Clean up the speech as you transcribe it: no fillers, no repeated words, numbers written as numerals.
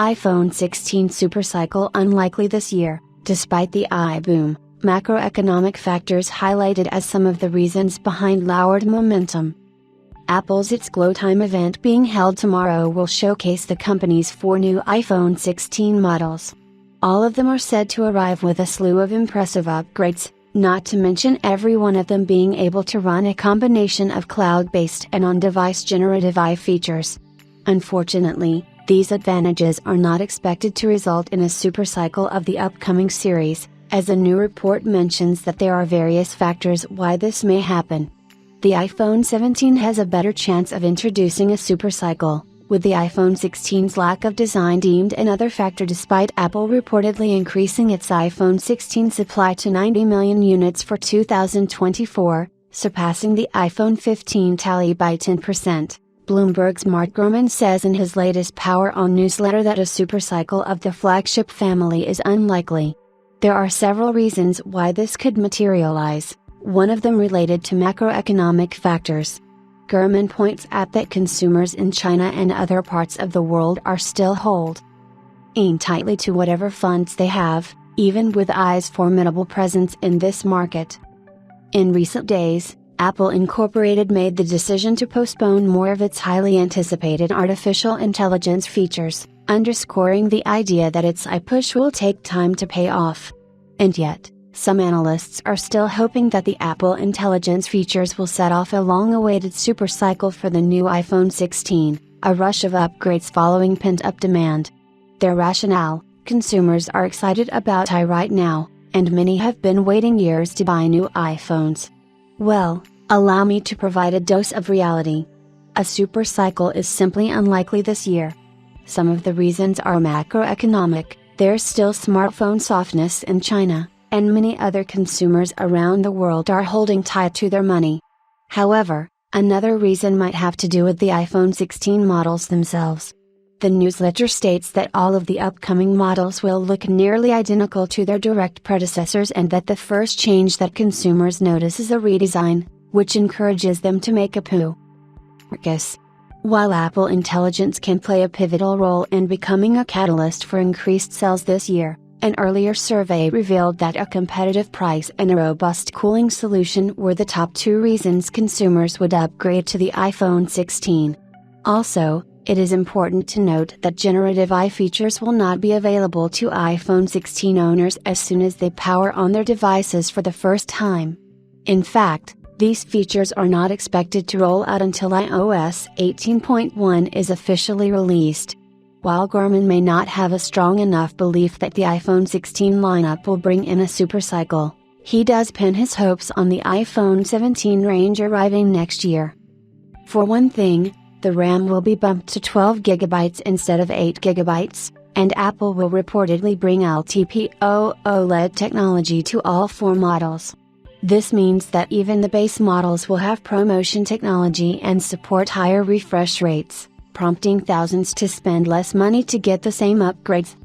iPhone 16 Supercycle unlikely this year, despite the iBoom. Macroeconomic factors highlighted as some of the reasons behind lowered momentum. Apple's It's Glow Time event being held tomorrow will showcase the company's 4 new iPhone 16 models. All of them are said to arrive with a slew of impressive upgrades, not to mention every one of them being able to run a combination of cloud-based and on-device generative AI features. Unfortunately, these advantages are not expected to result in a supercycle of the upcoming series, as a new report mentions that there are various factors why this may happen. The iPhone 17 has a better chance of introducing a supercycle, with the iPhone 16's lack of design deemed another factor despite Apple reportedly increasing its iPhone 16 supply to 90 million units for 2024, surpassing the iPhone 15 tally by 10%. Bloomberg's Mark Gurman says in his latest Power On newsletter that a supercycle of the flagship family is unlikely. There are several reasons why this could materialize, one of them related to macroeconomic factors. Gurman points out that consumers in China and other parts of the world are still holding tightly to whatever funds they have, even with i's formidable presence in this market. In recent days, Apple Incorporated made the decision to postpone more of its highly anticipated artificial intelligence features, underscoring the idea that its iPush will take time to pay off. And yet, some analysts are still hoping that the Apple Intelligence features will set off a long-awaited supercycle for the new iPhone 16, a rush of upgrades following pent-up demand. Their rationale: consumers are excited about AI right now, and many have been waiting years to buy new iPhones. Well, allow me to provide a dose of reality. A supercycle is simply unlikely this year. Some of the reasons are macroeconomic. There's still smartphone softness in China, and many other consumers around the world are holding tight to their money. However, another reason might have to do with the iPhone 16 models themselves. The newsletter states that all of the upcoming models will look nearly identical to their direct predecessors and that the first change that consumers notice is a redesign, which encourages them to make a purchase. While Apple Intelligence can play a pivotal role in becoming a catalyst for increased sales this year, an earlier survey revealed that a competitive price and a robust cooling solution were the top 2 reasons consumers would upgrade to the iPhone 16. Also, it is important to note that generative AI features will not be available to iPhone 16 owners as soon as they power on their devices for the first time. In fact, these features are not expected to roll out until iOS 18.1 is officially released. While Gurman may not have a strong enough belief that the iPhone 16 lineup will bring in a supercycle, he does pin his hopes on the iPhone 17 range arriving next year. For one thing, the RAM will be bumped to 12 GB instead of 8 GB, and Apple will reportedly bring LTPO OLED technology to all 4 models. This means that even the base models will have ProMotion technology and support higher refresh rates, prompting thousands to spend less money to get the same upgrades.